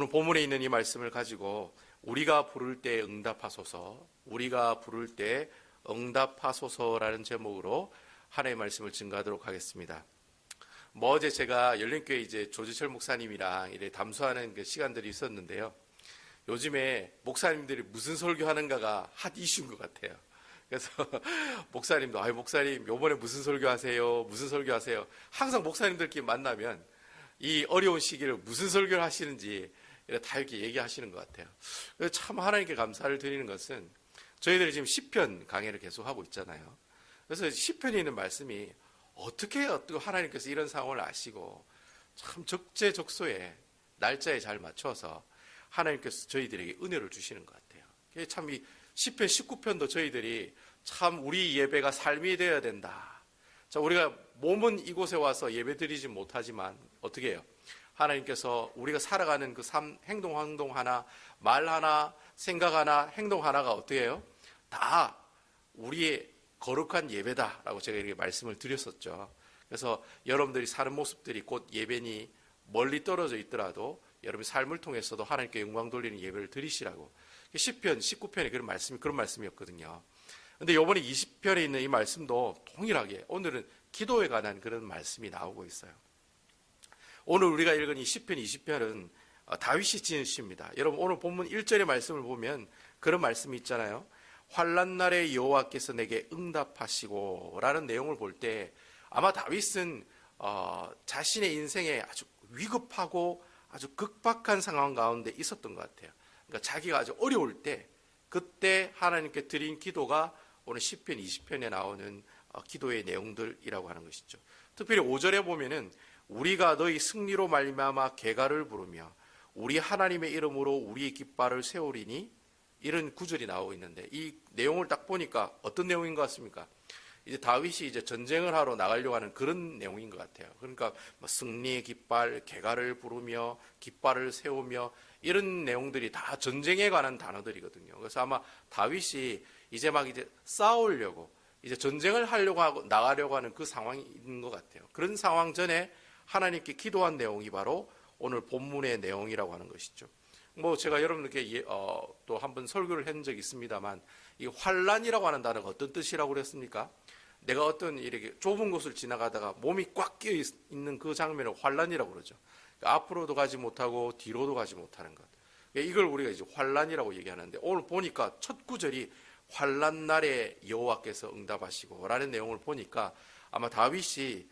오늘 본문에 있는 이 말씀을 가지고 우리가 부를 때 응답하소서, 우리가 부를 때 응답하소서라는 제목으로 하나님의 말씀을 증거하도록 하겠습니다. 어제 제가 열린교회 이제 조지철 목사님이랑 이렇게 담소하는 그 시간들이 있었는데요. 요즘에 목사님들이 무슨 설교하는가가 핫 이슈인 것 같아요. 그래서 목사님도 목사님 요번에 무슨 설교하세요? 무슨 설교하세요? 항상 목사님들끼리 만나면 이 어려운 시기를 무슨 설교를 하시는지 다 이렇게 얘기하시는 것 같아요. 그래서 참 하나님께 감사를 드리는 것은 저희들이 지금 시편 강해를 계속하고 있잖아요. 그래서 시편에 있는 말씀이 어떻게 하나님께서 이런 상황을 아시고 참 적재적소에 날짜에 잘 맞춰서 하나님께서 저희들에게 은혜를 주시는 것 같아요. 참 이 시편 19편도 저희들이 참 우리 예배가 삶이 되어야 된다. 자, 우리가 몸은 이곳에 와서 예배 드리지 못하지만 어떻게 해요? 하나님께서 우리가 살아가는 그 삶, 행동 하나, 말 하나, 생각 하나, 행동 하나가 어떻게 해요? 다 우리의 거룩한 예배다라고 제가 이렇게 말씀을 드렸었죠. 그래서 여러분들이 사는 모습들이 곧 예배니 멀리 떨어져 있더라도 여러분의 삶을 통해서도 하나님께 영광 돌리는 예배를 드리시라고. 시편 19편에 그런 말씀이었거든요. 근데 이번에 20편에 있는 이 말씀도 동일하게 오늘은 기도에 관한 그런 말씀이 나오고 있어요. 오늘 우리가 읽은 이 시편 20편은 다윗이 지은 시입니다. 여러분 오늘 본문 1절의 말씀을 보면 그런 말씀이 있잖아요. 환난 날에 여호와께서 내게 응답하시고 라는 내용을 볼 때 아마 다윗은 자신의 인생에 아주 위급하고 아주 극박한 상황 가운데 있었던 것 같아요. 그러니까 자기가 아주 어려울 때 그때 하나님께 드린 기도가 오늘 시편 20편에 나오는 기도의 내용들이라고 하는 것이죠. 특별히 5절에 보면은 우리가 너희 승리로 말미암아 개가를 부르며 우리 하나님의 이름으로 우리의 깃발을 세우리니 이런 구절이 나오고 있는데 이 내용을 딱 보니까 어떤 내용인 것 같습니까? 이제 다윗이 이제 전쟁을 하러 나가려고 하는 그런 내용인 것 같아요. 그러니까 승리의 깃발, 개가를 부르며 깃발을 세우며 이런 내용들이 다 전쟁에 관한 단어들이거든요. 그래서 아마 다윗이 이제 싸우려고 이제 전쟁을 하려고 하고 나가려고 하는 그 상황인 것 같아요. 그런 상황 전에 하나님께 기도한 내용이 바로 오늘 본문의 내용이라고 하는 것이죠. 제가 여러분들께 또 한번 설교를 한 적이 있습니다만 이 환난이라고 하는 단어가 어떤 뜻이라고 그랬습니까? 내가 어떤 이렇게 좁은 곳을 지나가다가 몸이 꽉 끼어 있는 그 장면을 환난이라고 그러죠. 그러니까 앞으로도 가지 못하고 뒤로도 가지 못하는 것. 이걸 우리가 이제 환난이라고 얘기하는데 오늘 보니까 첫 구절이 환난 날에 여호와께서 응답하시고 라는 내용을 보니까 아마 다윗이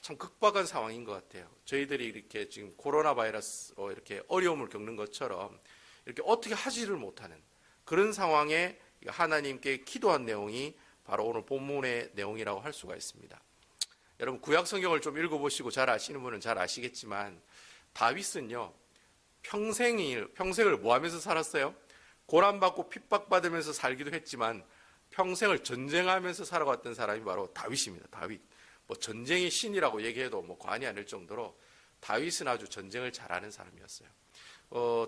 참 극박한 상황인 것 같아요. 저희들이 이렇게 지금 코로나 바이러스로 이렇게 어려움을 겪는 것처럼 이렇게 어떻게 하지를 못하는 그런 상황에 하나님께 기도한 내용이 바로 오늘 본문의 내용이라고 할 수가 있습니다. 여러분 구약 성경을 좀 읽어보시고 잘 아시는 분은 잘 아시겠지만 다윗은요 평생을 뭐 하면서 살았어요? 고난받고 핍박받으면서 살기도 했지만 평생을 전쟁하면서 살아왔던 사람이 바로 다윗입니다. 다윗. 전쟁의 신이라고 얘기해도 과언이 아닐 정도로 다윗은 아주 전쟁을 잘하는 사람이었어요.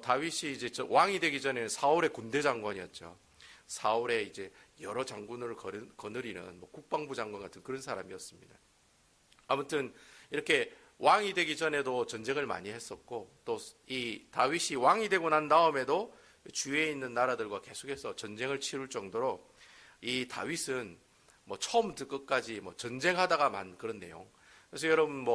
다윗이 이제 왕이 되기 전에는 사울의 군대 장관이었죠. 사울의 이제 여러 장군을 거느리는 국방부 장관 같은 그런 사람이었습니다. 아무튼 이렇게 왕이 되기 전에도 전쟁을 많이 했었고 또 이 다윗이 왕이 되고 난 다음에도 주위에 있는 나라들과 계속해서 전쟁을 치를 정도로 이 다윗은 처음부터 끝까지 전쟁하다가만 그런 내용. 그래서 여러분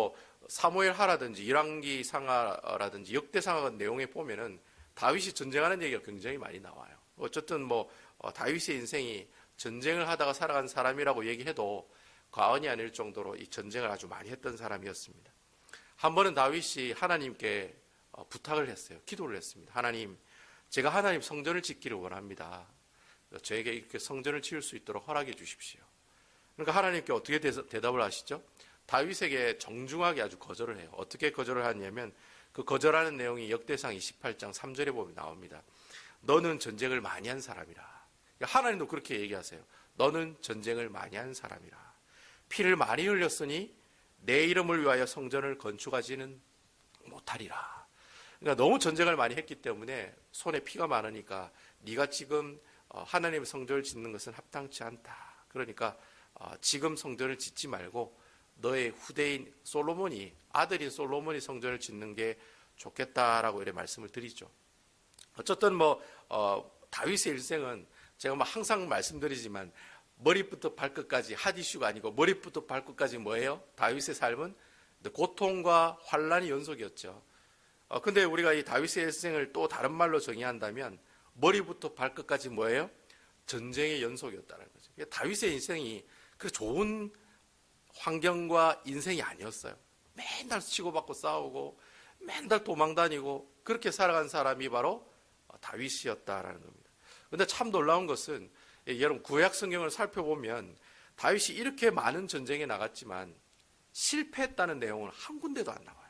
사무엘 하라든지 열왕기 상하라든지 역대상하 같은 내용에 보면은 다윗이 전쟁하는 얘기가 굉장히 많이 나와요. 어쨌든 다윗의 인생이 전쟁을 하다가 살아간 사람이라고 얘기해도 과언이 아닐 정도로 이 전쟁을 아주 많이 했던 사람이었습니다. 한 번은 다윗이 하나님께 부탁을 했어요. 기도를 했습니다. 하나님, 제가 하나님 성전을 짓기를 원합니다. 저에게 이렇게 성전을 지을 수 있도록 허락해 주십시오. 그러니까 하나님께 어떻게 대답을 하시죠? 다윗에게 정중하게 아주 거절을 해요. 어떻게 거절을 하냐면 그 거절하는 내용이 역대상 28장 3절에 보면 나옵니다. 너는 전쟁을 많이 한 사람이라. 하나님도 그렇게 얘기하세요. 너는 전쟁을 많이 한 사람이라. 피를 많이 흘렸으니 내 이름을 위하여 성전을 건축하지는 못하리라. 그러니까 너무 전쟁을 많이 했기 때문에 손에 피가 많으니까 네가 지금 하나님의 성전을 짓는 것은 합당치 않다. 그러니까 지금 성전을 짓지 말고 너의 후대인 솔로몬이 아들인 솔로몬이 성전을 짓는 게 좋겠다라고 이렇게 말씀을 드리죠. 어쨌든 다윗의 일생은 제가 항상 말씀드리지만 머리부터 발끝까지 핫 이슈가 아니고 머리부터 발끝까지 뭐예요? 다윗의 삶은 고통과 환란의 연속이었죠. 근데 우리가 이 다윗의 일생을 또 다른 말로 정의한다면 머리부터 발끝까지 뭐예요? 전쟁의 연속이었다는 거죠. 다윗의 인생이 그 좋은 환경과 인생이 아니었어요. 맨날 치고받고 싸우고 맨날 도망다니고 그렇게 살아간 사람이 바로 다윗이었다라는 겁니다. 그런데 참 놀라운 것은 여러분 구약 성경을 살펴보면 다윗이 이렇게 많은 전쟁에 나갔지만 실패했다는 내용은 한 군데도 안 나와요.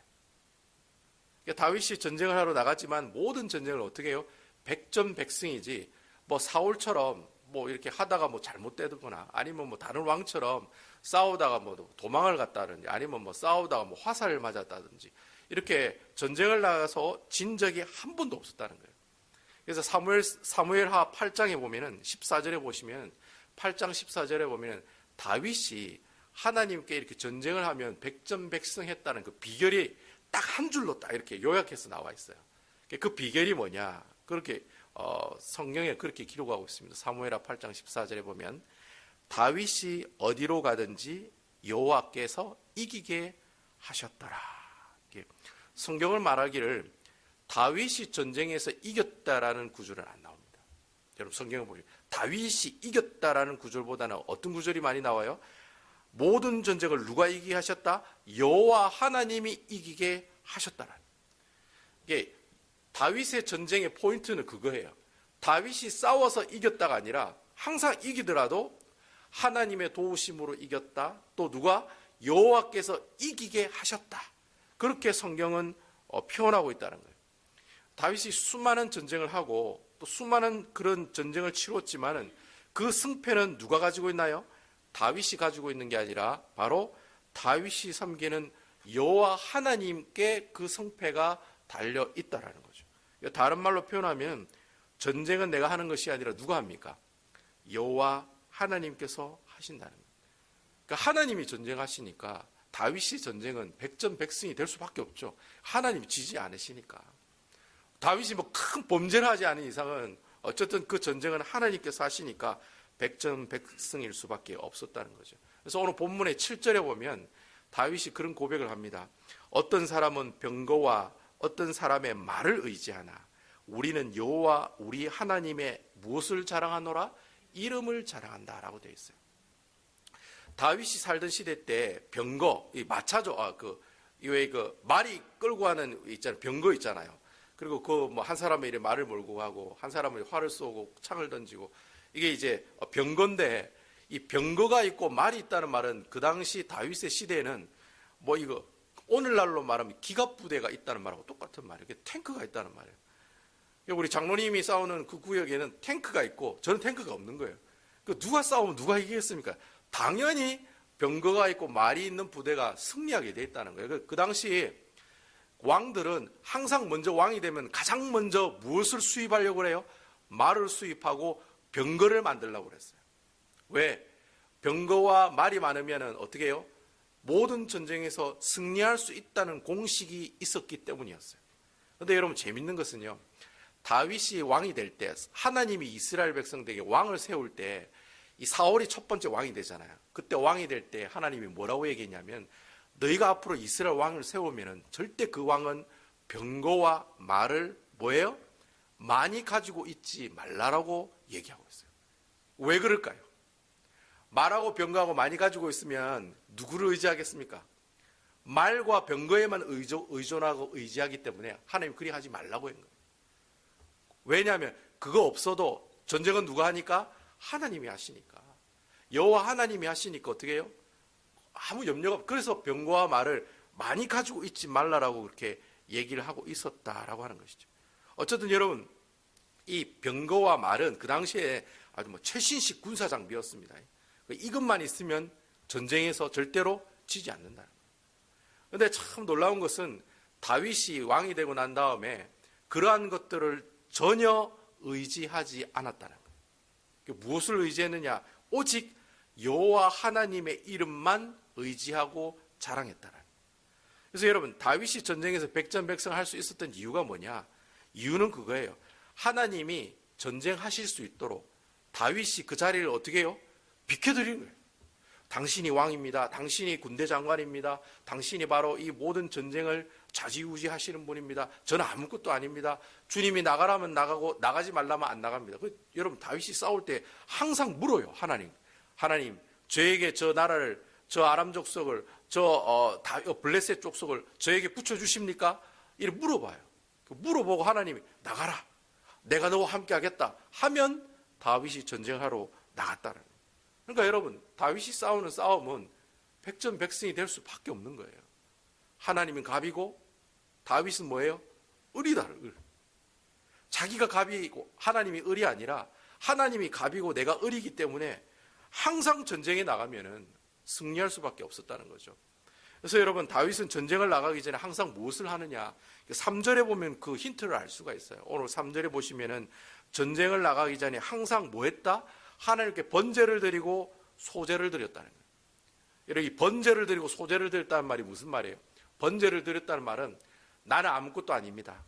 다윗이 전쟁을 하러 나갔지만 모든 전쟁을 어떻게 해요? 백전백승이지 사울처럼 이렇게 하다가 잘못되거나 아니면 다른 왕처럼 싸우다가 도망을 갔다든지 아니면 싸우다가 화살을 맞았다든지 이렇게 전쟁을 나가서 진 적이 한 번도 없었다는 거예요. 그래서 사무엘하 8장에 보면은 14절에 보시면 8장 14절에 보면은 다윗이 하나님께 이렇게 전쟁을 하면 백전백승했다는 그 비결이 딱 한 줄로 딱 이렇게 요약해서 나와 있어요. 그 비결이 뭐냐? 그렇게 성경에 그렇게 기록하고 있습니다. 사무엘하 8장 14절에 보면 다윗이 어디로 가든지 여호와께서 이기게 하셨더라. 성경을 말하기를 다윗이 전쟁에서 이겼다라는 구절은 안 나옵니다. 여러분 성경을 보시면 다윗이 이겼다라는 구절보다는 어떤 구절이 많이 나와요? 모든 전쟁을 누가 이기게 하셨다? 여호와 하나님이 이기게 하셨다라는. 이게 다윗의 전쟁의 포인트는 그거예요. 다윗이 싸워서 이겼다가 아니라 항상 이기더라도 하나님의 도우심으로 이겼다. 또 누가? 여호와께서 이기게 하셨다. 그렇게 성경은 표현하고 있다는 거예요. 다윗이 수많은 전쟁을 하고 또 수많은 그런 전쟁을 치렀지만은 그 승패는 누가 가지고 있나요? 다윗이 가지고 있는 게 아니라 바로 다윗이 섬기는 여호와 하나님께 그 승패가 달려 있다라는 거죠. 다른 말로 표현하면 전쟁은 내가 하는 것이 아니라 누가 합니까? 여호와 하나님께서 하신다는 거예요. 그러니까 하나님이 전쟁하시니까 다윗이 전쟁은 백전백승이 될 수밖에 없죠. 하나님이 지지 않으시니까. 다윗이 큰 범죄를 하지 않은 이상은 어쨌든 그 전쟁은 하나님께서 하시니까 백전백승일 수밖에 없었다는 거죠. 그래서 오늘 본문의 7절에 보면 다윗이 그런 고백을 합니다. 어떤 사람은 병거와 어떤 사람의 말을 의지하나 우리는 여호와 우리 하나님의 무엇을 자랑하노라? 이름을 자랑한다라고 되어 있어요. 다윗이 살던 시대 때 병거, 이 마차죠. 말이 끌고 가는 병거 있잖아요. 그리고 한 사람이 이렇게 말을 몰고 가고 한 사람은 활을 쏘고 창을 던지고 이게 이제 병거인데 이 병거가 있고 말이 있다는 말은 그 당시 다윗의 시대에는 오늘날로 말하면 기갑부대가 있다는 말하고 똑같은 말이에요. 탱크가 있다는 말이에요. 우리 장로님이 싸우는 그 구역에는 탱크가 있고 저는 탱크가 없는 거예요. 누가 싸우면 누가 이기겠습니까? 당연히 병거가 있고 말이 있는 부대가 승리하게 돼 있다는 거예요. 그 당시 왕들은 항상 먼저 왕이 되면 가장 먼저 무엇을 수입하려고 그래요? 말을 수입하고 병거를 만들려고 그랬어요. 왜? 병거와 말이 많으면 어떻게 해요? 모든 전쟁에서 승리할 수 있다는 공식이 있었기 때문이었어요. 그런데 여러분 재밌는 것은요. 다윗이 왕이 될 때 하나님이 이스라엘 백성들에게 왕을 세울 때 이 사울이 첫 번째 왕이 되잖아요. 그때 왕이 될 때 하나님이 뭐라고 얘기했냐면 너희가 앞으로 이스라엘 왕을 세우면 절대 그 왕은 병거와 말을 뭐예요? 많이 가지고 있지 말라라고 얘기하고 있어요. 왜 그럴까요? 말하고 병거하고 많이 가지고 있으면 누구를 의지하겠습니까? 말과 병거에만 의존하고 의지하기 때문에 하나님 그리 하지 말라고 한 거예요. 왜냐하면 그거 없어도 전쟁은 누가 하니까? 하나님이 하시니까. 여호와 하나님이 하시니까 어떻게 해요? 아무 염려가 없어요. 그래서 병거와 말을 많이 가지고 있지 말라라고 그렇게 얘기를 하고 있었다라고 하는 것이죠. 어쨌든 여러분 이 병거와 말은 그 당시에 아주 최신식 군사 장비였습니다. 이것만 있으면 전쟁에서 절대로 지지 않는다. 그런데 참 놀라운 것은 다윗이 왕이 되고 난 다음에 그러한 것들을 전혀 의지하지 않았다는 거예요. 무엇을 의지했느냐? 오직 여호와 하나님의 이름만 의지하고 자랑했다는 거예요. 그래서 여러분, 다윗이 전쟁에서 백전백승 할 수 있었던 이유가 뭐냐? 이유는 그거예요. 하나님이 전쟁하실 수 있도록 다윗이 그 자리를 어떻게 해요? 비켜드리는 거예요. 당신이 왕입니다. 당신이 군대 장관입니다. 당신이 바로 이 모든 전쟁을 좌지우지하시는 분입니다. 저는 아무것도 아닙니다. 주님이 나가라면 나가고 나가지 말라면 안 나갑니다. 여러분, 다윗이 싸울 때 항상 물어요. 하나님, 저에게 저 나라를, 저 아람 족속을, 블레셋 족속을 저에게 붙여주십니까? 이렇게 물어봐요. 물어보고 하나님이 나가라, 내가 너와 함께 하겠다 하면 다윗이 전쟁하러 나갔다는 거예요. 그러니까 여러분, 다윗이 싸우는 싸움은 백전백승이 될 수밖에 없는 거예요. 하나님은 갑이고 다윗은 뭐예요? 을이다. 을. 자기가 갑이고 하나님이 을이 아니라 하나님이 갑이고 내가 을이기 때문에 항상 전쟁에 나가면은 승리할 수밖에 없었다는 거죠. 그래서 여러분, 다윗은 전쟁을 나가기 전에 항상 무엇을 하느냐? 3절에 보면 그 힌트를 알 수가 있어요. 오늘 3절에 보시면은 전쟁을 나가기 전에 항상 뭐 했다? 하나님께 번제를 드리고 소제를 드렸다는 거예요. 여러분, 이 번제를 드리고 소제를 드렸다는 말이 무슨 말이에요? 번제를 드렸다는 말은 나는 아무것도 아닙니다.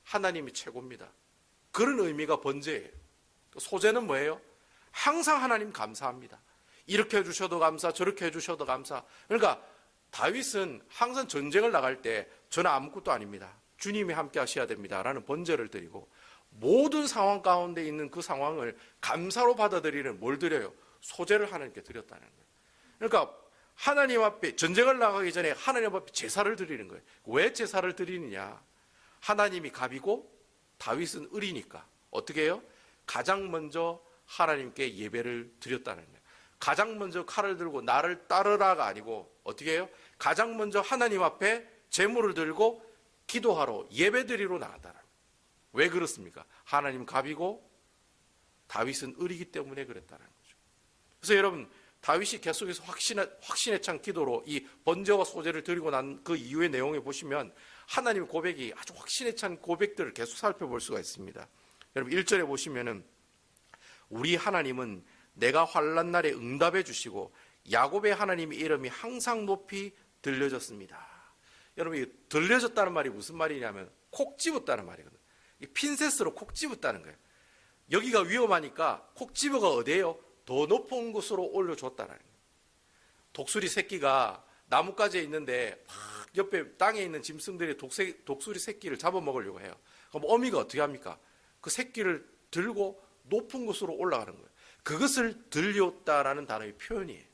하나님이 최고입니다. 그런 의미가 번제예요. 소제는 뭐예요? 항상 하나님 감사합니다. 이렇게 해주셔도 감사, 저렇게 해주셔도 감사. 그러니까 다윗은 항상 전쟁을 나갈 때 저는 아무것도 아닙니다. 주님이 함께 하셔야 됩니다. 라는 번제를 드리고 모든 상황 가운데 있는 그 상황을 감사로 받아들이는 뭘 드려요? 소제를 하나님께 드렸다는 거예요. 그러니까 하나님 앞에 전쟁을 나가기 전에 하나님 앞에 제사를 드리는 거예요. 왜 제사를 드리느냐? 하나님이 갑이고 다윗은 을이니까 어떻게 해요? 가장 먼저 하나님께 예배를 드렸다는 거예요. 가장 먼저 칼을 들고 나를 따르라가 아니고 어떻게 해요? 가장 먼저 하나님 앞에 제물을 들고 기도하러 예배드리러 나갔다는 거예요. 왜 그렇습니까? 하나님 갑이고 다윗은 을이기 때문에 그랬다는 거죠. 그래서 여러분, 다윗이 계속해서 확신에 찬 기도로 이 번제와 소제를 드리고 난 그 이후의 내용에 보시면 하나님의 고백이 아주 확신에 찬 고백들을 계속 살펴볼 수가 있습니다. 여러분, 1절에 보시면은 우리 하나님은 내가 환난 날에 응답해 주시고 야곱의 하나님의 이름이 항상 높이 들려졌습니다. 여러분, 이 들려졌다는 말이 무슨 말이냐면 콕 집었다는 말이거든요. 핀셋으로 콕 집었다는 거예요. 여기가 위험하니까 콕 집어가 어디예요? 더 높은 곳으로 올려줬다는 거예요. 독수리 새끼가 나뭇가지에 있는데 막 옆에 땅에 있는 짐승들이 독수리 새끼를 잡아먹으려고 해요. 그럼 어미가 어떻게 합니까? 그 새끼를 들고 높은 곳으로 올라가는 거예요. 그것을 들렸다라는 단어의 표현이에요.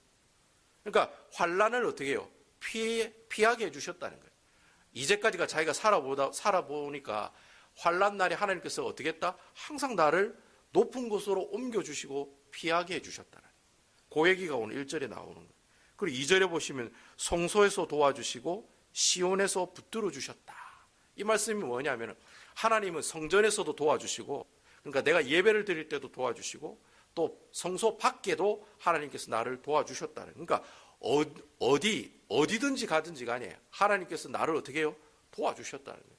그러니까 환난을 어떻게 해요? 피하게 해주셨다는 거예요. 이제까지가 자기가 살아보니까 환난 날에 하나님께서 어떻게 했다? 항상 나를 높은 곳으로 옮겨주시고 피하게 해주셨다는 거예요. 그 얘기가 오늘 1절에 나오는 거예요. 그리고 2절에 보시면 성소에서 도와주시고 시온에서 붙들어 주셨다. 이 말씀이 뭐냐면 하나님은 성전에서도 도와주시고, 그러니까 내가 예배를 드릴 때도 도와주시고 또 성소 밖에도 하나님께서 나를 도와주셨다는 거예요. 그러니까 어디든지 가든지 간에 하나님께서 나를 어떻게 해요? 도와주셨다는 거예요.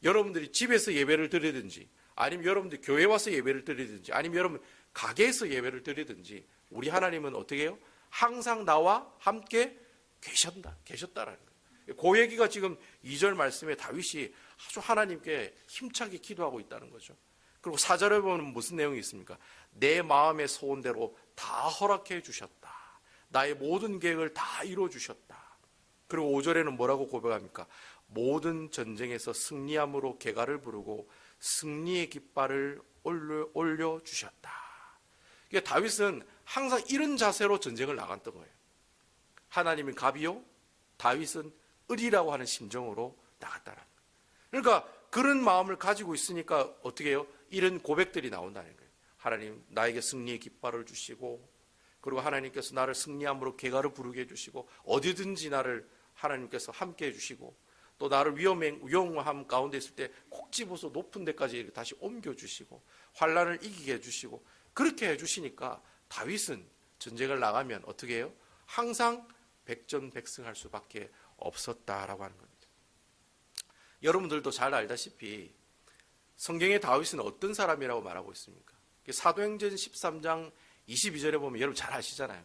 여러분들이 집에서 예배를 드리든지 아니면 여러분들이 교회 와서 예배를 드리든지 아니면 여러분 가게에서 예배를 드리든지 우리 하나님은 어떻게 해요? 항상 나와 함께 계셨다라는 거예요. 그 얘기가 지금 2절 말씀에 다윗이 아주 하나님께 힘차게 기도하고 있다는 거죠. 그리고 4절에 보면 무슨 내용이 있습니까? 내 마음의 소원대로 다 허락해 주셨다. 나의 모든 계획을 다 이루어 주셨다. 그리고 5절에는 뭐라고 고백합니까? 모든 전쟁에서 승리함으로 개가를 부르고 승리의 깃발을 올려 주셨다. 그러니까 다윗은 항상 이런 자세로 전쟁을 나갔던 거예요. 하나님은 갑이요, 다윗은 을이라고 하는 심정으로 나갔다는 거예요. 그러니까 그런 마음을 가지고 있으니까 어떻게 해요? 이런 고백들이 나온다는 거예요. 하나님, 나에게 승리의 깃발을 주시고, 그리고 하나님께서 나를 승리함으로 개가를 부르게 해주시고, 어디든지 나를 하나님께서 함께 해주시고, 또 나를 위험함 가운데 있을 때 콕 집어서 높은 데까지 다시 옮겨주시고, 환난을 이기게 해주시고, 그렇게 해주시니까 다윗은 전쟁을 나가면 어떻게 해요? 항상 백전백승할 수밖에 없었다라고 하는 겁니다. 여러분들도 잘 알다시피 성경의 다윗은 어떤 사람이라고 말하고 있습니까? 사도행전 13장 22절에 보면 여러분 잘 아시잖아요.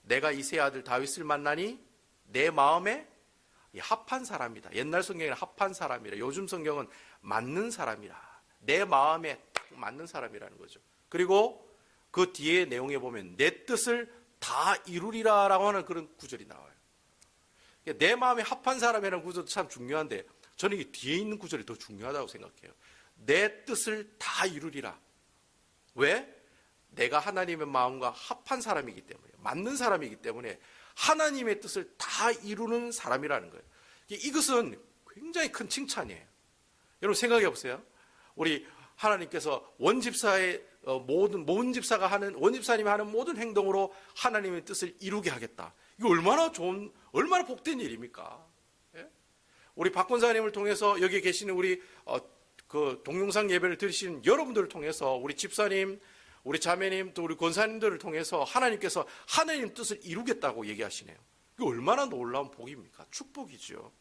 내가 이새의 아들 다윗을 만나니 내 마음에 이 합한 사람이다. 옛날 성경에는 합한 사람이라, 요즘 성경은 맞는 사람이라. 내 마음에 딱 맞는 사람이라는 거죠. 그리고 그 뒤에 내용에 보면 내 뜻을 다 이루리라라고 하는 그런 구절이 나와요. 내 마음에 합한 사람이라는 구절도 참 중요한데 저는 이 뒤에 있는 구절이 더 중요하다고 생각해요. 내 뜻을 다 이루리라. 왜? 내가 하나님의 마음과 합한 사람이기 때문에, 맞는 사람이기 때문에 하나님의 뜻을 다 이루는 사람이라는 거예요. 이것은 굉장히 큰 칭찬이에요. 여러분 생각해 보세요. 우리 하나님께서 원집사의 원집사님이 하는 모든 행동으로 하나님의 뜻을 이루게 하겠다. 이거 얼마나 좋은, 얼마나 복된 일입니까? 예? 우리 박 권사님을 통해서 여기 계시는 우리 그 동영상 예배를 들으시는 여러분들을 통해서 우리 집사님, 우리 자매님, 또 우리 권사님들을 통해서 하나님께서 하나님 뜻을 이루겠다고 얘기하시네요. 이거 얼마나 놀라운 복입니까? 축복이죠.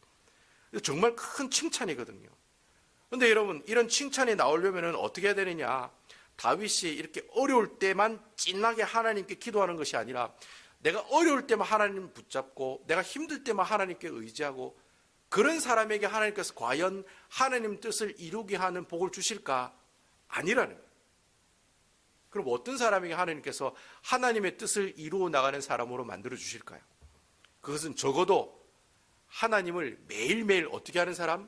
정말 큰 칭찬이거든요. 그런데 여러분, 이런 칭찬이 나오려면 어떻게 해야 되느냐? 다윗이 이렇게 어려울 때만 찐하게 하나님께 기도하는 것이 아니라 내가 어려울 때만 하나님을 붙잡고 내가 힘들 때만 하나님께 의지하고 그런 사람에게 하나님께서 과연 하나님 뜻을 이루게 하는 복을 주실까? 아니라는 거예요. 그럼 어떤 사람에게 하나님께서 하나님의 뜻을 이루어 나가는 사람으로 만들어 주실까요? 그것은 적어도 하나님을 매일매일 어떻게 하는 사람?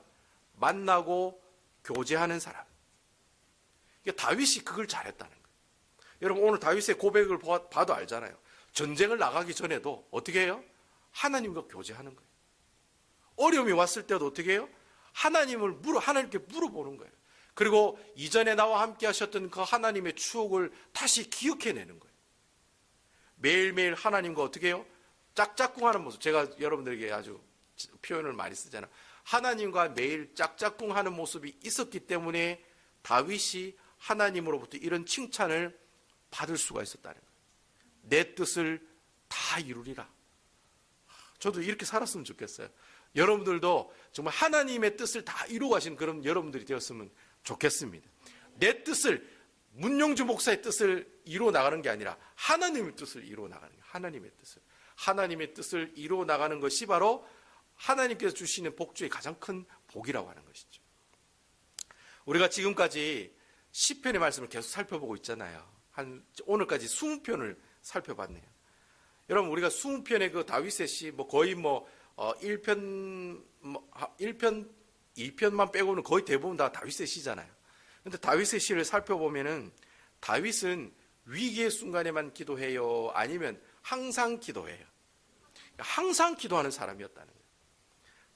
만나고 교제하는 사람. 다윗이 그걸 잘했다는 거예요. 여러분 오늘 다윗의 고백을 봐도 알잖아요. 전쟁을 나가기 전에도 어떻게 해요? 하나님과 교제하는 거예요. 어려움이 왔을 때도 어떻게 해요? 하나님께 물어보는 거예요. 그리고 이전에 나와 함께 하셨던 그 하나님의 추억을 다시 기억해내는 거예요. 매일매일 하나님과 어떻게 해요? 짝짝꿍하는 모습. 제가 여러분들에게 아주 표현을 많이 쓰잖아요. 하나님과 매일 짝짝꿍하는 모습이 있었기 때문에 다윗이 하나님으로부터 이런 칭찬을 받을 수가 있었다는 거예요. 내 뜻을 다 이루리라. 저도 이렇게 살았으면 좋겠어요. 여러분들도 정말 하나님의 뜻을 다 이루어 가신 그런 여러분들이 되었으면 좋겠습니다. 내 뜻을, 문용주 목사의 뜻을 이루어 나가는 게 아니라 하나님의 뜻을 이루어 나가는 거예요. 하나님의 뜻을 이루어 나가는 것이 바로 하나님께서 주시는 복 중에 가장 큰 복이라고 하는 것이죠. 우리가 지금까지 시편의 말씀을 계속 살펴보고 있잖아요. 오늘까지 20편을 살펴봤네요. 여러분 우리가 20편의 그 다윗의 시 거의 1편, 2편만 빼고는 거의 대부분 다 다윗의 시잖아요. 그런데 다윗의 시를 살펴보면은 다윗은 위기의 순간에만 기도해요? 아니면 항상 기도해요? 항상 기도하는 사람이었다는 거예요.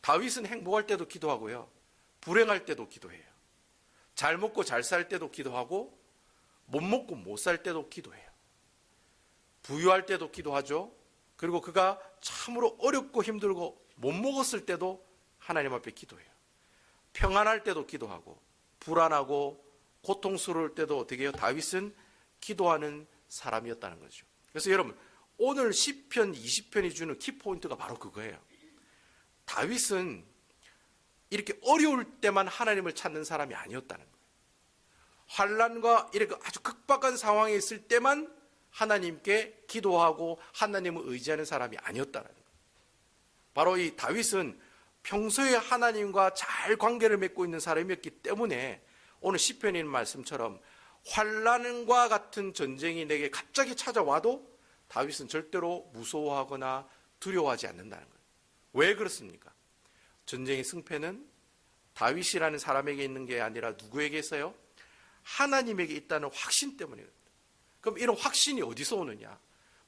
다윗은 행복할 때도 기도하고요. 불행할 때도 기도해요. 잘 먹고 잘 살 때도 기도하고 못 먹고 못 살 때도 기도해요. 부유할 때도 기도하죠. 그리고 그가 참으로 어렵고 힘들고 못 먹었을 때도 하나님 앞에 기도해요. 평안할 때도 기도하고 불안하고 고통스러울 때도 어떻게 해요? 다윗은 기도하는 사람이었다는 거죠. 그래서 여러분 오늘 10편, 20편이 주는 키포인트가 바로 그거예요. 다윗은 이렇게 어려울 때만 하나님을 찾는 사람이 아니었다는 거예요. 환난과 이렇게 아주 극박한 상황에 있을 때만 하나님께 기도하고 하나님을 의지하는 사람이 아니었다는 거예요. 바로 이 다윗은 평소에 하나님과 잘 관계를 맺고 있는 사람이었기 때문에 오늘 시편인 말씀처럼 환난과 같은 전쟁이 내게 갑자기 찾아와도 다윗은 절대로 무서워하거나 두려워하지 않는다는 거예요. 왜 그렇습니까? 전쟁의 승패는 다윗이라는 사람에게 있는 게 아니라 누구에게 있어요? 하나님에게 있다는 확신 때문이에요. 그럼 이런 확신이 어디서 오느냐?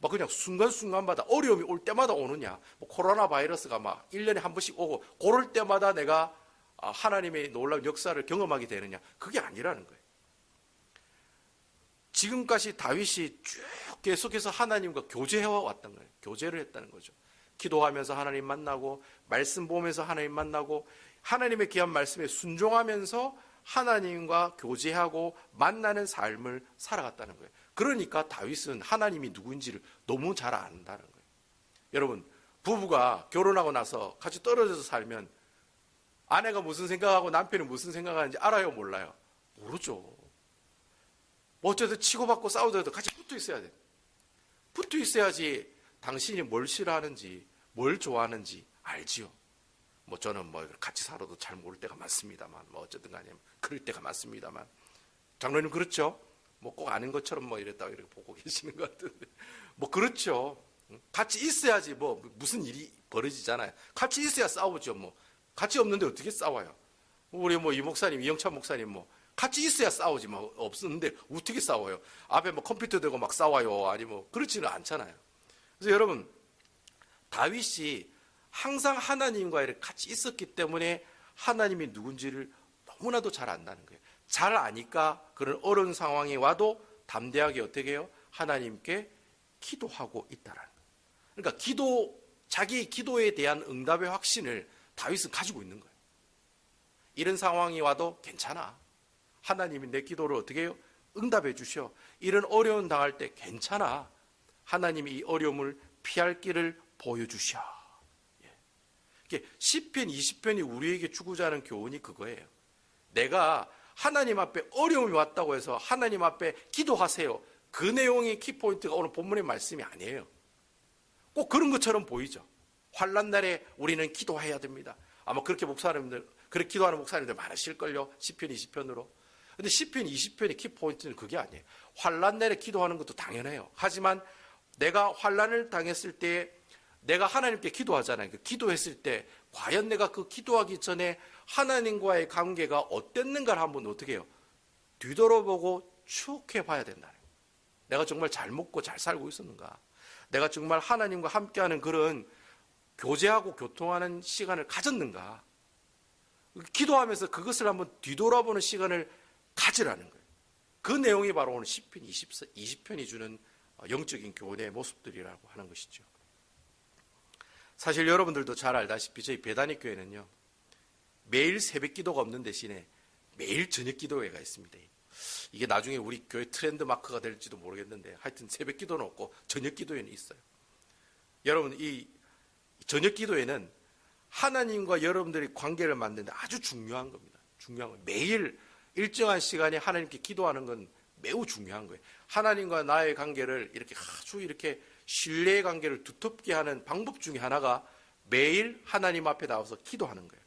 그냥 순간순간마다 어려움이 올 때마다 오느냐? 코로나 바이러스가 1년에 한 번씩 오고 그럴 때마다 내가 하나님의 놀라운 역사를 경험하게 되느냐? 그게 아니라는 거예요. 지금까지 다윗이 쭉 계속해서 하나님과 교제해 왔던 거예요. 교제를 했다는 거죠. 기도하면서 하나님 만나고 말씀 보면서 하나님 만나고 하나님의 귀한 말씀에 순종하면서 하나님과 교제하고 만나는 삶을 살아갔다는 거예요. 그러니까 다윗은 하나님이 누구인지를 너무 잘 안다는 거예요. 여러분 부부가 결혼하고 나서 같이 떨어져서 살면 아내가 무슨 생각하고 남편이 무슨 생각하는지 알아요? 몰라요? 모르죠. 어쨌든 치고받고 싸우더라도 같이 붙어 있어야 돼. 붙어 있어야지 당신이 뭘 싫어하는지 뭘 좋아하는지 알지요. 뭐 저는 뭐 같이 살아도 잘 모를 때가 많습니다만, 뭐 어쨌든 간에 그럴 때가 많습니다만, 장로님 그렇죠? 뭐 꼭 아는 것처럼 뭐 이랬다고 이렇게 보고 계시는 것 같은데, 뭐 그렇죠. 같이 있어야지 뭐 무슨 일이 벌어지잖아요. 같이 있어야 싸우죠. 뭐 같이 없는데 어떻게 싸워요? 우리 뭐 이 목사님, 이영찬 목사님 뭐 같이 있어야 싸우지 뭐 없었는데 어떻게 싸워요? 앞에 뭐 컴퓨터 대고 막 싸워요? 아니 뭐 그렇지는 않잖아요. 그래서 여러분, 다윗이 항상 하나님과 이렇게 같이 있었기 때문에 하나님이 누군지를 너무나도 잘 안다는 거예요. 잘 아니까 그런 어려운 상황이 와도 담대하게 어떻게 해요? 하나님께 기도하고 있다라는 거예요. 그러니까 자기 기도에 대한 응답의 확신을 다윗은 가지고 있는 거예요. 이런 상황이 와도 괜찮아. 하나님이 내 기도를 어떻게 해요? 응답해 주셔. 이런 어려움 당할 때 괜찮아. 하나님이 이 어려움을 피할 길을 보여주셔. 시편 20편이 우리에게 주고자 하는 교훈이 그거예요. 내가 하나님 앞에 어려움이 왔다고 해서 하나님 앞에 기도하세요. 그 내용이 키포인트가 오늘 본문의 말씀이 아니에요. 꼭 그런 것처럼 보이죠. 환난 날에 우리는 기도해야 됩니다. 아마 그렇게 그렇게 기도하는 목사님들 많으실걸요. 시편 20편으로. 근데 시편 20편의 키포인트는 그게 아니에요. 환난 날에 기도하는 것도 당연해요. 하지만 내가 환난을 당했을 때 내가 하나님께 기도하잖아요. 기도했을 때 과연 내가 그 기도하기 전에 하나님과의 관계가 어땠는가를 한번 어떻게 해요? 뒤돌아보고 추억해 봐야 된다는 거예요. 내가 정말 잘 먹고 잘 살고 있었는가? 내가 정말 하나님과 함께하는 그런 교제하고 교통하는 시간을 가졌는가? 기도하면서 그것을 한번 뒤돌아보는 시간을 가지라는 거예요. 그 내용이 바로 오늘 시편 20편이 주는 영적인 교훈의 모습들이라고 하는 것이죠. 사실 여러분들도 잘 알다시피 저희 배단위 교회는요, 매일 새벽 기도가 없는 대신에 매일 저녁 기도회가 있습니다. 이게 나중에 우리 교회 트렌드 마크가 될지도 모르겠는데 하여튼 새벽 기도는 없고 저녁 기도회는 있어요. 여러분, 이 저녁 기도회는 하나님과 여러분들의 관계를 만드는데 아주 중요한 겁니다. 중요한 거예요. 매일 일정한 시간에 하나님께 기도하는 건 매우 중요한 거예요. 하나님과 나의 관계를 이렇게 아주 이렇게 신뢰의 관계를 두텁게 하는 방법 중에 하나가 매일 하나님 앞에 나와서 기도하는 거예요.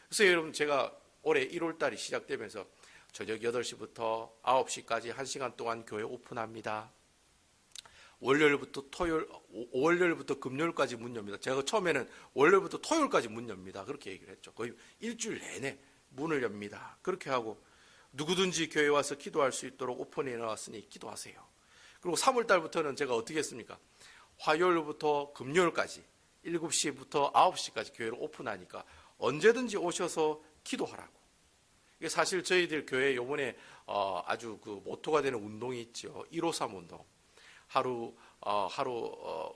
그래서 여러분, 제가 올해 1월 달이 시작되면서 저녁 8시부터 9시까지 1시간 동안 교회 오픈합니다. 월요일부터 금요일까지 문 엽니다. 제가 처음에는 월요일부터 토요일까지 문 엽니다. 그렇게 얘기를 했죠. 거의 일주일 내내 문을 엽니다. 그렇게 하고 누구든지 교회에 와서 기도할 수 있도록 오픈해 놨으니 기도하세요. 그리고 3월 달부터는 제가 어떻게 했습니까? 화요일부터 금요일까지 7시부터 9시까지 교회를 오픈하니까 언제든지 오셔서 기도하라고. 이게 사실 저희들 교회 요번에 아주 그 모토가 되는 운동이 있죠. 153 운동. 하루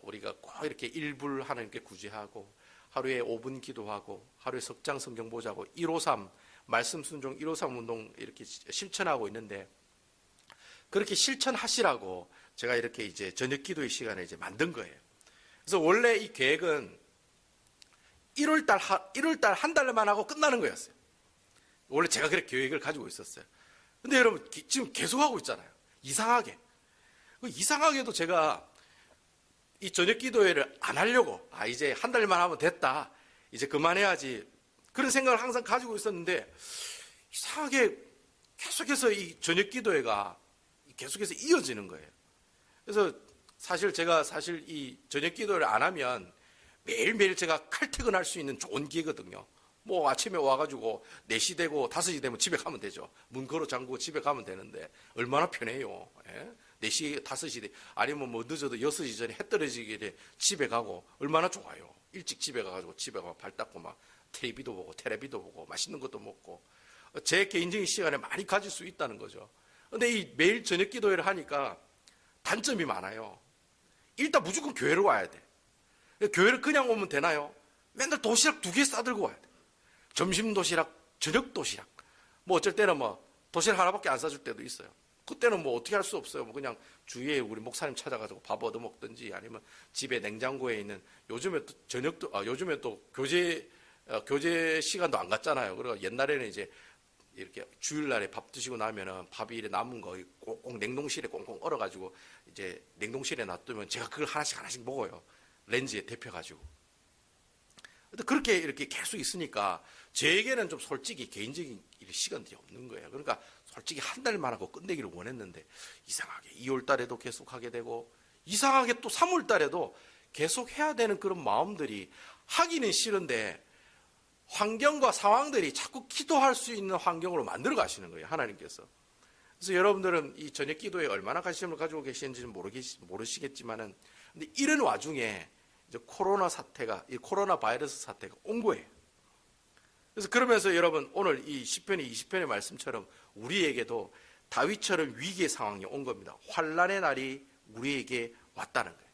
우리가 꼭 이렇게 1불 하나님께 구제하고 하루에 5분 기도하고 하루에 석장 성경 보자고 153 말씀 순종 153 운동 이렇게 실천하고 있는데, 그렇게 실천하시라고 제가 이렇게 이제 저녁 기도의 시간을 이제 만든 거예요. 그래서 원래 이 계획은 1월 달 한 달만 하고 끝나는 거였어요. 원래 제가 그렇게 계획을 가지고 있었어요. 근데 여러분, 지금 계속 하고 있잖아요. 이상하게도 제가 이 저녁 기도회를 안 하려고, 이제 한 달만 하면 됐다, 이제 그만해야지, 그런 생각을 항상 가지고 있었는데, 이상하게 계속해서 이 저녁 기도회가 계속해서 이어지는 거예요. 그래서 제가 이 저녁 기도를 안 하면 매일매일 제가 칼퇴근할 수 있는 좋은 기회거든요. 뭐 아침에 와가지고 4시 되고 5시 되면 집에 가면 되죠. 문 걸어 잠그고 집에 가면 되는데 얼마나 편해요. 4시, 5시 아니면 뭐 늦어도 6시 전에 해 떨어지기 전에 집에 가고 얼마나 좋아요. 일찍 집에 가가지고 집에 가서 발 닦고 막 텔레비도 보고 맛있는 것도 먹고 제 개인적인 시간에 많이 가질 수 있다는 거죠. 근데 이 매일 저녁 기도회를 하니까 단점이 많아요. 일단 무조건 교회를 와야 돼. 교회를 그냥 오면 되나요? 맨날 도시락 2개 싸들고 와야 돼. 점심 도시락, 저녁 도시락. 뭐 어쩔 때는 뭐 도시락 하나밖에 안 싸줄 때도 있어요. 그때는 뭐 어떻게 할 수 없어요. 뭐 그냥 주위에 우리 목사님 찾아가지고 밥 얻어 먹든지 아니면 집에 냉장고에 있는, 요즘에 또 요즘에 또 교제 시간도 안 갔잖아요. 그리고 옛날에는 이제 이렇게 주일날에 밥 드시고 나면은 밥이 이렇게 남은 거 꼭 냉동실에 꽁꽁 얼어가지고 이제 냉동실에 놔두면 제가 그걸 하나씩 먹어요. 렌즈에 데펴가지고. 그렇게 이렇게 계속 있으니까 저에게는 좀 솔직히 개인적인 시간들이 없는 거예요. 그러니까 솔직히 한 달만 하고 끝내기를 원했는데 이상하게 2월 달에도 계속 하게 되고 이상하게 또 3월 달에도 계속 해야 되는 그런 마음들이 하기는 싫은데 환경과 상황들이 자꾸 기도할 수 있는 환경으로 만들어 가시는 거예요, 하나님께서. 그래서 여러분들은 이 저녁 기도에 얼마나 관심을 가지고 계시는지는 모르시겠지만은 근데 이런 와중에 이제 코로나 사태가, 이 코로나 바이러스 사태가 온 거예요. 그래서 그러면서 여러분 오늘 이 시편 20편의 말씀처럼 우리에게도 다윗처럼 위기의 상황이 온 겁니다. 환난의 날이 우리에게 왔다는 거예요.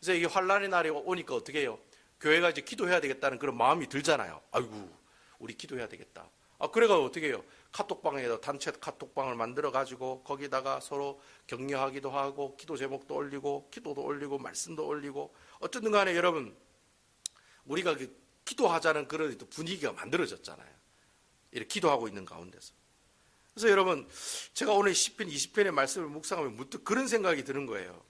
그래서 이 환난의 날이 오니까 어떻게 해요? 교회가 이제 기도해야 되겠다는 그런 마음이 들잖아요. 아이고, 우리 기도해야 되겠다. 그래가 어떻게 해요? 카톡방에다 단체 카톡방을 만들어 가지고 거기다가 서로 격려하기도 하고 기도 제목도 올리고 기도도 올리고 말씀도 올리고 어쨌든 간에 여러분 우리가 기도하자는 그런 분위기가 만들어졌잖아요. 이렇게 기도하고 있는 가운데서. 그래서 여러분 제가 오늘 시편 20편의 말씀을 묵상하면 문득 그런 생각이 드는 거예요.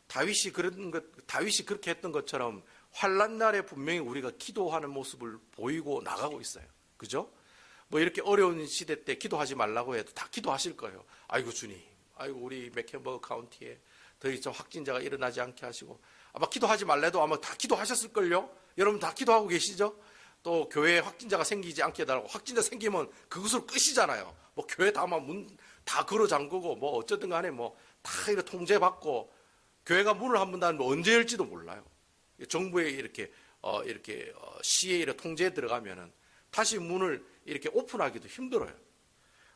다윗이 그렇게 했던 것처럼 환난 날에 분명히 우리가 기도하는 모습을 보이고 나가고 있어요. 그죠? 뭐 이렇게 어려운 시대 때 기도하지 말라고 해도 다 기도하실 거예요. 아이고 주님, 아이고 우리 맥켄버그 카운티에 더 이상 확진자가 일어나지 않게 하시고 아마 기도하지 말래도 아마 다 기도하셨을걸요? 여러분 다 기도하고 계시죠? 또 교회에 확진자가 생기지 않게 해달라고. 확진자 생기면 그것으로 끝이잖아요. 뭐 교회 다 문 다 걸어 잠그고 뭐 어쨌든 간에 뭐 다 이렇게 통제받고 교회가 문을 한 번 닫으면 언제 열지도 몰라요. 정부의 이렇게 시에 이렇게 통제에 들어가면은 다시 문을 이렇게 오픈하기도 힘들어요.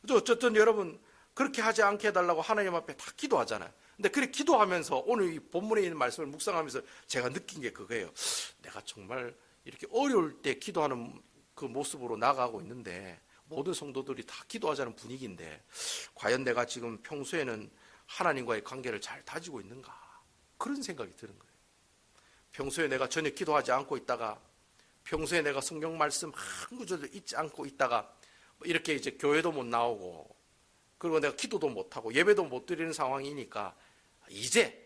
그래서 어쨌든 여러분 그렇게 하지 않게 해달라고 하나님 앞에 다 기도하잖아요. 근데 그렇게 기도하면서 오늘 이 본문에 있는 말씀을 묵상하면서 제가 느낀 게 그거예요. 내가 정말 이렇게 어려울 때 기도하는 그 모습으로 나가고 있는데 모든 성도들이 다 기도하자는 분위기인데 과연 내가 지금 평소에는 하나님과의 관계를 잘 다지고 있는가? 그런 생각이 드는 거예요. 평소에 내가 전혀 기도하지 않고 있다가 평소에 내가 성경 말씀 한 구절도 잊지 않고 있다가 이렇게 이제 교회도 못 나오고 그리고 내가 기도도 못 하고 예배도 못 드리는 상황이니까 이제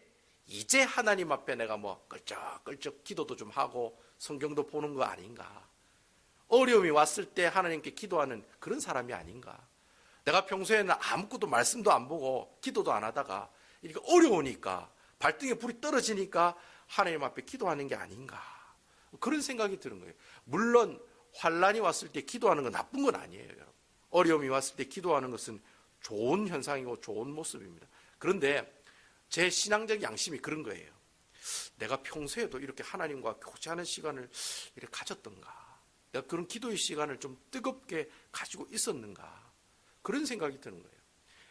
하나님 앞에 내가 뭐 끌적끌적 기도도 좀 하고 성경도 보는 거 아닌가? 어려움이 왔을 때 하나님께 기도하는 그런 사람이 아닌가? 내가 평소에는 아무것도 말씀도 안 보고 기도도 안 하다가 이렇게 어려우니까 발등에 불이 떨어지니까 하나님 앞에 기도하는 게 아닌가? 그런 생각이 드는 거예요. 물론 환난이 왔을 때 기도하는 건 나쁜 건 아니에요. 여러분. 어려움이 왔을 때 기도하는 것은 좋은 현상이고 좋은 모습입니다. 그런데 제 신앙적 양심이 그런 거예요. 내가 평소에도 이렇게 하나님과 교제하는 시간을 이렇게 가졌던가? 내가 그런 기도의 시간을 좀 뜨겁게 가지고 있었는가? 그런 생각이 드는 거예요.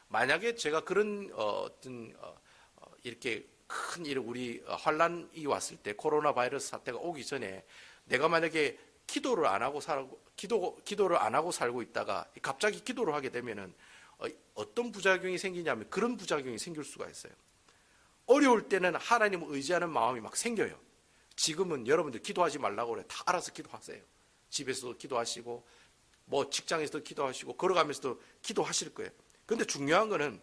만약에 제가 그런 이렇게 큰 우리 환난이 왔을 때 코로나 바이러스 사태가 오기 전에 내가 만약에 기도를 안 하고 살고 있다가 갑자기 기도를 하게 되면은 어떤 부작용이 생기냐면 그런 부작용이 생길 수가 있어요. 어려울 때는 하나님을 의지하는 마음이 막 생겨요. 지금은 여러분들 기도하지 말라고 그래. 다 알아서 기도하세요. 집에서도 기도하시고 뭐 직장에서도 기도하시고 걸어가면서도 기도하실 거예요. 그런데 중요한 거는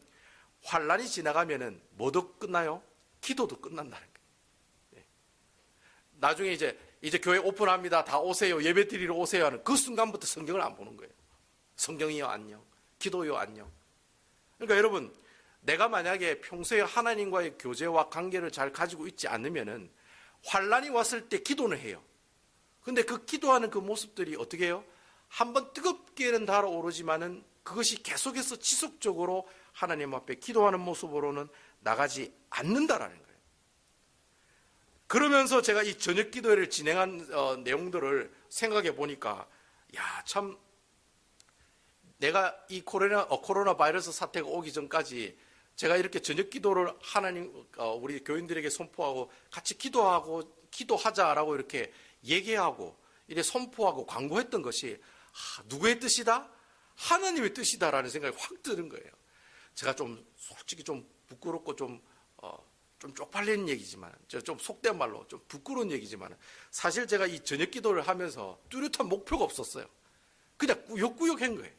환난이 지나가면은 뭐도 끝나요? 기도도 끝난다는 거예요. 나중에 이제 교회 오픈합니다. 다 오세요. 예배 드리러 오세요 하는 그 순간부터 성경을 안 보는 거예요. 성경이요 안녕. 기도요 안녕. 그러니까 여러분 내가 만약에 평소에 하나님과의 교제와 관계를 잘 가지고 있지 않으면은 환난이 왔을 때 기도는 해요. 근데 그 기도하는 그 모습들이 어떻게 해요? 한번 뜨겁게는 달아오르지만은 그것이 계속해서 지속적으로 하나님 앞에 기도하는 모습으로는 나가지 않는다라는 거예요. 그러면서 제가 이 저녁 기도회를 진행한 내용들을 생각해 보니까 참 내가 이 코로나 바이러스 사태가 오기 전까지 제가 이렇게 저녁 기도를 우리 교인들에게 선포하고 같이 기도하자라고 이렇게 얘기하고 이렇게 선포하고 광고했던 것이 누구의 뜻이다? 하나님의 뜻이다라는 생각이 확 드는 거예요. 제가 좀 솔직히 좀 부끄럽고 좀 쪽팔리는 얘기지만 좀 속된 말로 좀 부끄러운 얘기지만 사실 제가 이 저녁 기도를 하면서 뚜렷한 목표가 없었어요. 그냥 꾸역꾸역 한 거예요.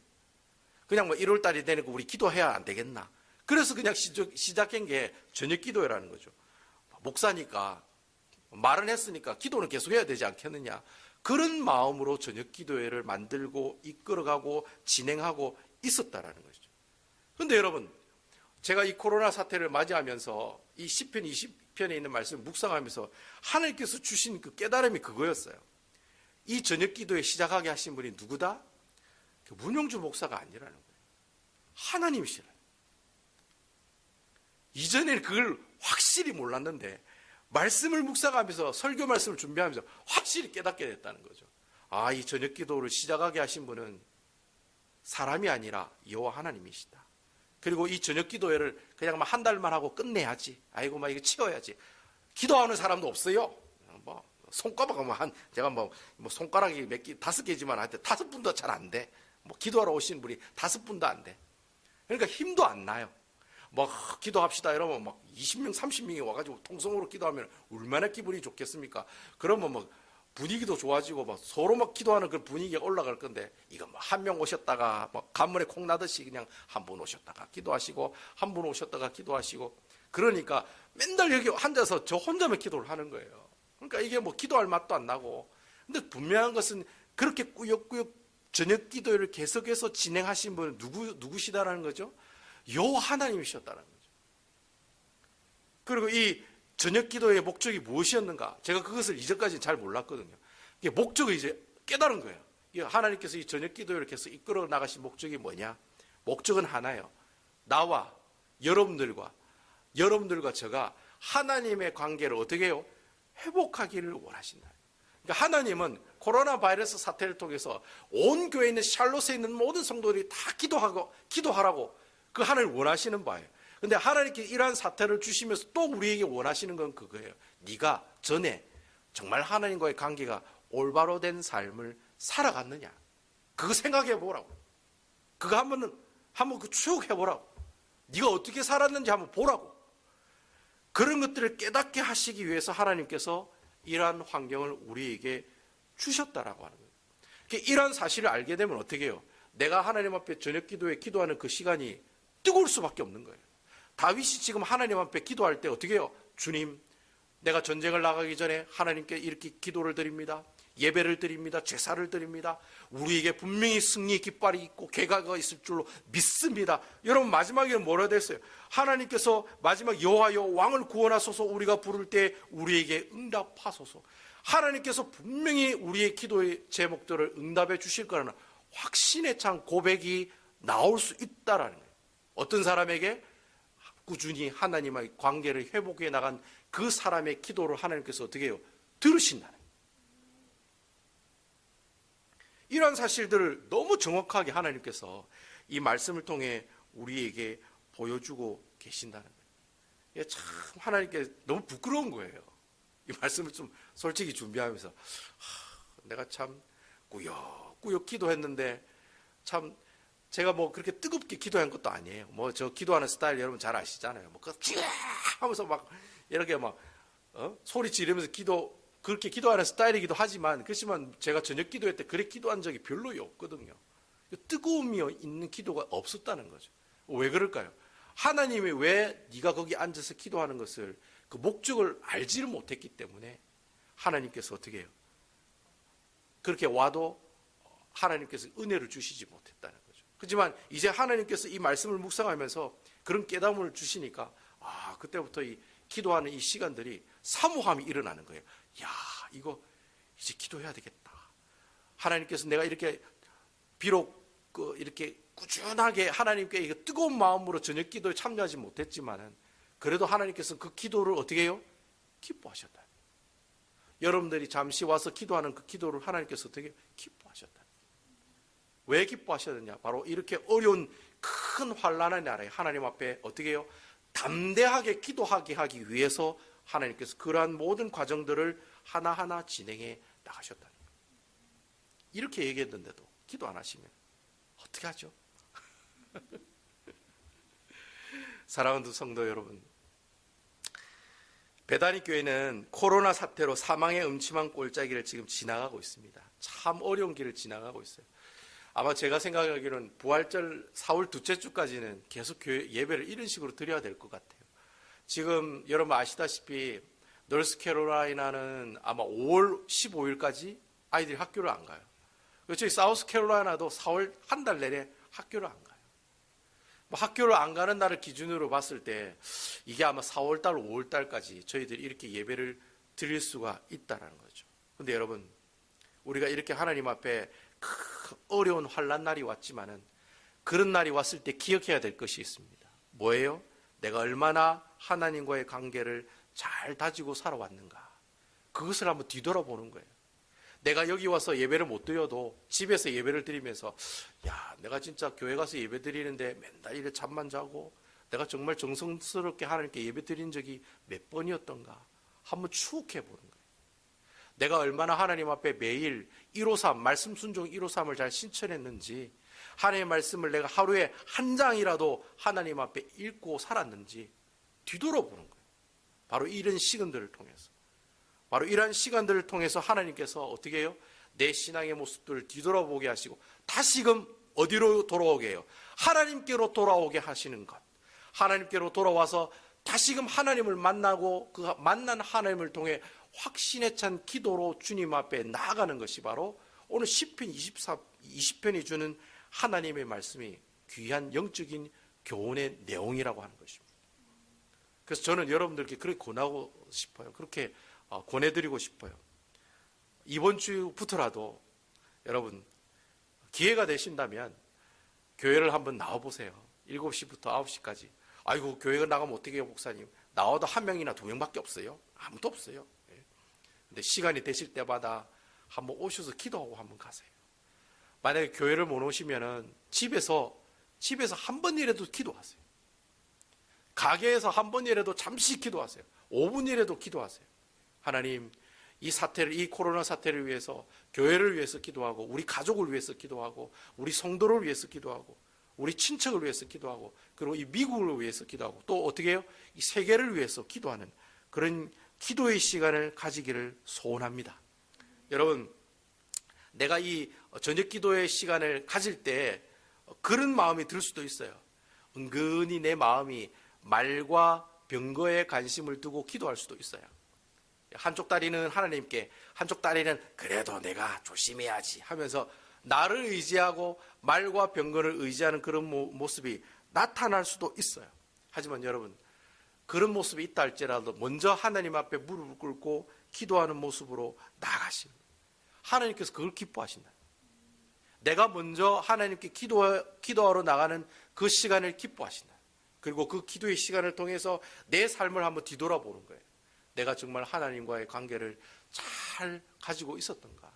그냥 뭐 1월 달이 되니까 우리 기도해야 안 되겠나. 그래서 그냥 시작한 게 저녁 기도회라는 거죠. 목사니까 말은 했으니까 기도는 계속해야 되지 않겠느냐. 그런 마음으로 저녁 기도회를 만들고 이끌어가고 진행하고 있었다라는 것이죠. 그런데 여러분, 제가 이 코로나 사태를 맞이하면서 이 시편 20편에 있는 말씀을 묵상하면서 하나님께서 주신 그 깨달음이 그거였어요. 이 저녁 기도회 시작하게 하신 분이 누구다? 문용주 목사가 아니라는 거예요. 하나님이시라. 이전에 그걸 확실히 몰랐는데 말씀을 묵상하면서 설교 말씀을 준비하면서 확실히 깨닫게 됐다는 거죠. 아, 이 저녁 기도를 시작하게 하신 분은 사람이 아니라 여호와 하나님이시다. 그리고 이 저녁 기도회를 그냥 한 달만 하고 끝내야지. 아이고, 막 이거 치워야지. 기도하는 사람도 없어요. 뭐 손가락 제가 손가락이 몇 개, 5개지만 하여튼 5분도 잘 안 돼. 뭐 기도하러 오신 분이 5분도 안 돼. 그러니까 힘도 안 나요. 막 기도합시다 이러면 막 20명, 30명이 와가지고 통성으로 기도하면 얼마나 기분이 좋겠습니까? 그러면 막 분위기도 좋아지고 막 서로 막 기도하는 그 분위기가 올라갈 건데, 이거 뭐 한 명 오셨다가 막 간문에 콩 나듯이 그냥 한 분 오셨다가 기도하시고 한 분 오셨다가 기도하시고, 그러니까 맨날 여기 앉아서 저 혼자만 기도를 하는 거예요. 그러니까 이게 뭐 기도할 맛도 안 나고. 근데 분명한 것은 그렇게 꾸역꾸역 저녁 기도를 계속해서 진행하신 분은 누구시다라는 거죠? 여호와 하나님이셨다는 거죠. 그리고 이 저녁 기도의 목적이 무엇이었는가? 제가 그것을 이전까지는 잘 몰랐거든요. 이게 목적을 이제 깨달은 거예요. 하나님께서 이 저녁 기도를 계속 이끌어 나가신 목적이 뭐냐? 목적은 하나예요. 나와 여러분들과 제가 하나님의 관계를 어떻게 해요? 회복하기를 원하신다. 그러니까 하나님은 코로나 바이러스 사태를 통해서 온 교회에 있는 샬롯에 있는 모든 성도들이 다 기도하라고 그 하나님을 원하시는 바예요. 근데 하나님께 이러한 사태를 주시면서 또 우리에게 원하시는 건 그거예요. 네가 전에 정말 하나님과의 관계가 올바로 된 삶을 살아갔느냐. 그거 생각해 보라고. 그거 한번 그 추억해 보라고. 네가 어떻게 살았는지 한번 보라고. 그런 것들을 깨닫게 하시기 위해서 하나님께서 이러한 환경을 우리에게 주셨다라고 하는 거예요. 이러한 사실을 알게 되면 어떻게 해요? 내가 하나님 앞에 저녁 기도에 기도하는 그 시간이 뜨거울 수밖에 없는 거예요. 다윗이 지금 하나님 앞에 기도할 때 어떻게 해요? 주님, 내가 전쟁을 나가기 전에 하나님께 이렇게 기도를 드립니다. 예배를 드립니다. 제사를 드립니다. 우리에게 분명히 승리 깃발이 있고 궤가가 있을 줄로 믿습니다. 여러분, 마지막에는 뭐라 됐어요? 하나님께서 마지막 여호와여 왕을 구원하소서, 우리가 부를 때 우리에게 응답하소서. 하나님께서 분명히 우리의 기도의 제목들을 응답해 주실 거라는 확신에 찬 고백이 나올 수 있다라는 거예요. 어떤 사람에게? 꾸준히 하나님의 관계를 회복해 나간 그 사람의 기도를 하나님께서 어떻게 해요? 들으신다는 거예요. 이러한 사실들을 너무 정확하게 하나님께서 이 말씀을 통해 우리에게 보여주고 계신다는 거예요. 참 하나님께 너무 부끄러운 거예요. 이 말씀을 좀 솔직히 준비하면서 내가 참 꾸역꾸역 기도했는데 참 제가 뭐 그렇게 뜨겁게 기도한 것도 아니에요. 뭐 저 기도하는 스타일 여러분 잘 아시잖아요. 뭐 쥐 하면서 막 이렇게 막 소리 지르면서 그렇게 기도하는 스타일이기도 하지만, 그렇지만 제가 저녁 기도할 때 그렇게 기도한 적이 별로 없거든요. 뜨거움이 있는 기도가 없었다는 거죠. 왜 그럴까요? 하나님이 왜 네가 거기 앉아서 기도하는 것을 그 목적을 알지를 못했기 때문에 하나님께서 어떻게 해요? 그렇게 와도 하나님께서 은혜를 주시지 못했다는 거죠. 하지만 이제 하나님께서 이 말씀을 묵상하면서 그런 깨달음을 주시니까 그때부터 이 기도하는 이 시간들이 사모함이 일어나는 거예요. 야, 이거 이제 기도해야 되겠다. 하나님께서 내가 이렇게 비록 이렇게 꾸준하게 하나님께 이거 뜨거운 마음으로 저녁 기도에 참여하지 못했지만은 그래도 하나님께서 그 기도를 어떻게 해요? 기뻐하셨다. 여러분들이 잠시 와서 기도하는 그 기도를 하나님께서 어떻게 기뻐하셨다. 왜 기뻐하셨느냐? 바로 이렇게 어려운 큰 환난의 나라에 하나님 앞에 어떻게 해요? 담대하게 기도하게 하기 위해서 하나님께서 그러한 모든 과정들을 하나하나 진행해 나가셨다는 거예요. 이렇게 얘기했는데도 기도 안 하시면 어떻게 하죠? 사랑하는 성도 여러분, 베다니 교회는 코로나 사태로 사망의 음침한 골짜기를 지금 지나가고 있습니다. 참 어려운 길을 지나가고 있어요. 아마 제가 생각하기로는 부활절 4월 둘째 주까지는 계속 교회 예배를 이런 식으로 드려야 될 것 같아요. 지금 여러분 아시다시피 노스캐롤라이나는 아마 5월 15일까지 아이들이 학교를 안 가요. 저희 사우스캐롤라이나도 4월 한 달 내내 학교를 안 가요. 학교를 안 가는 날을 기준으로 봤을 때 이게 아마 4월 달, 5월 달까지 저희들이 이렇게 예배를 드릴 수가 있다는 거죠. 근데 여러분, 우리가 이렇게 하나님 앞에 큰 어려운 환난 날이 왔지만은 그런 날이 왔을 때 기억해야 될 것이 있습니다. 뭐예요? 내가 얼마나 하나님과의 관계를 잘 다지고 살아왔는가. 그것을 한번 뒤돌아보는 거예요. 내가 여기 와서 예배를 못 드려도 집에서 예배를 드리면서 야, 내가 진짜 교회 가서 예배 드리는데 맨날 이래 잠만 자고 내가 정말 정성스럽게 하나님께 예배 드린 적이 몇 번이었던가 한번 추억해 보는 거예요. 내가 얼마나 하나님 앞에 매일 153 말씀 순종 153을 잘 실천했는지, 하나님의 말씀을 내가 하루에 한 장이라도 하나님 앞에 읽고 살았는지 뒤돌아보는 거예요. 바로 이런 시간들을 통해서, 바로 이러한 시간들을 통해서 하나님께서 어떻게 해요? 내 신앙의 모습들을 뒤돌아보게 하시고 다시금 어디로 돌아오게 해요? 하나님께로 돌아오게 하시는 것. 하나님께로 돌아와서 다시금 하나님을 만나고 그 만난 하나님을 통해 확신에 찬 기도로 주님 앞에 나아가는 것이 바로 오늘 시편 20편이 주는 하나님의 말씀이 귀한 영적인 교훈의 내용이라고 하는 것입니다. 그래서 저는 여러분들께 그렇게 권하고 싶어요. 그렇게 권해드리고 싶어요. 이번 주부터라도 여러분 기회가 되신다면 교회를 한번 나와보세요. 7시부터 9시까지. 아이고, 교회가 나가면 어떻게 해요, 목사님? 나와도 한 명이나 두 명밖에 없어요. 아무도 없어요. 근데 시간이 되실 때마다 한번 오셔서 기도하고 한번 가세요. 만약에 교회를 못 오시면은 집에서 한 번이라도 기도하세요. 가게에서 한 번이라도 잠시 기도하세요. 5분이라도 기도하세요. 하나님, 이 코로나 사태를 위해서, 교회를 위해서 기도하고, 우리 가족을 위해서 기도하고, 우리 성도를 위해서 기도하고, 우리 친척을 위해서 기도하고, 그리고 이 미국을 위해서 기도하고, 또 어떻게 해요? 이 세계를 위해서 기도하는 그런 기도의 시간을 가지기를 소원합니다. 여러분, 내가 이 저녁 기도의 시간을 가질 때 그런 마음이 들 수도 있어요. 은근히 내 마음이 말과 병거에 관심을 두고 기도할 수도 있어요. 한쪽 다리는 하나님께, 한쪽 다리는 그래도 내가 조심해야지 하면서 나를 의지하고 말과 병거를 의지하는 그런 모습이 나타날 수도 있어요. 하지만 여러분, 그런 모습이 있다 할지라도 먼저 하나님 앞에 무릎을 꿇고 기도하는 모습으로 나아가시는 거예요. 하나님께서 그걸 기뻐하신다. 내가 먼저 하나님께 기도하러 나가는 그 시간을 기뻐하신다. 그리고 그 기도의 시간을 통해서 내 삶을 한번 뒤돌아보는 거예요. 내가 정말 하나님과의 관계를 잘 가지고 있었던가?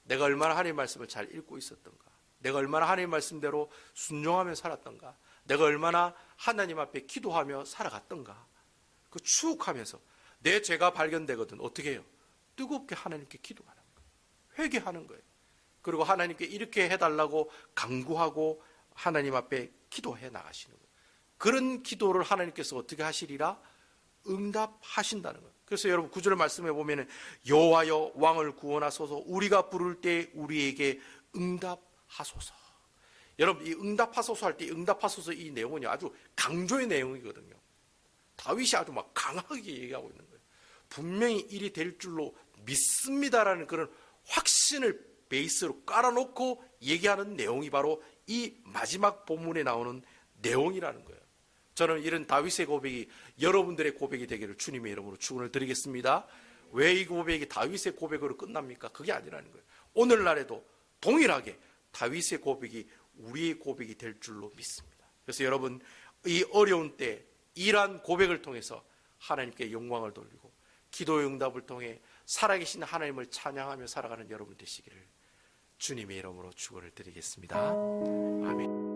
내가 얼마나 하나님의 말씀을 잘 읽고 있었던가? 내가 얼마나 하나님의 말씀대로 순종하며 살았던가? 내가 얼마나 하나님 앞에 기도하며 살아갔던가? 그 추억하면서 내 죄가 발견되거든 어떻게 해요? 뜨겁게 하나님께 기도하는 거예요. 회개하는 거예요. 그리고 하나님께 이렇게 해달라고 간구하고 하나님 앞에 기도해 나가시는 거예요. 그런 기도를 하나님께서 어떻게 하시리라? 응답하신다는 거예요. 그래서 여러분 9절 말씀해 보면 여호와여 왕을 구원하소서, 우리가 부를 때 우리에게 응답하소서. 여러분, 이 응답하소서 할 때 응답하소서 이 내용은 아주 강조의 내용이거든요. 다윗이 아주 막 강하게 얘기하고 있는 거예요. 분명히 일이 될 줄로 믿습니다라는 그런 확신을 베이스로 깔아놓고 얘기하는 내용이 바로 이 마지막 본문에 나오는 내용이라는 거예요. 저는 이런 다윗의 고백이 여러분들의 고백이 되기를 주님의 이름으로 축원을 드리겠습니다. 왜 이 고백이 다윗의 고백으로 끝납니까? 그게 아니라는 거예요. 오늘날에도 동일하게 다윗의 고백이 우리의 고백이 될 줄로 믿습니다. 그래서 여러분, 이 어려운 때 이러한 고백을 통해서 하나님께 영광을 돌리고 기도의 응답을 통해 살아계신 하나님을 찬양하며 살아가는 여러분 되시기를 주님의 이름으로 축원을 드리겠습니다. 아멘.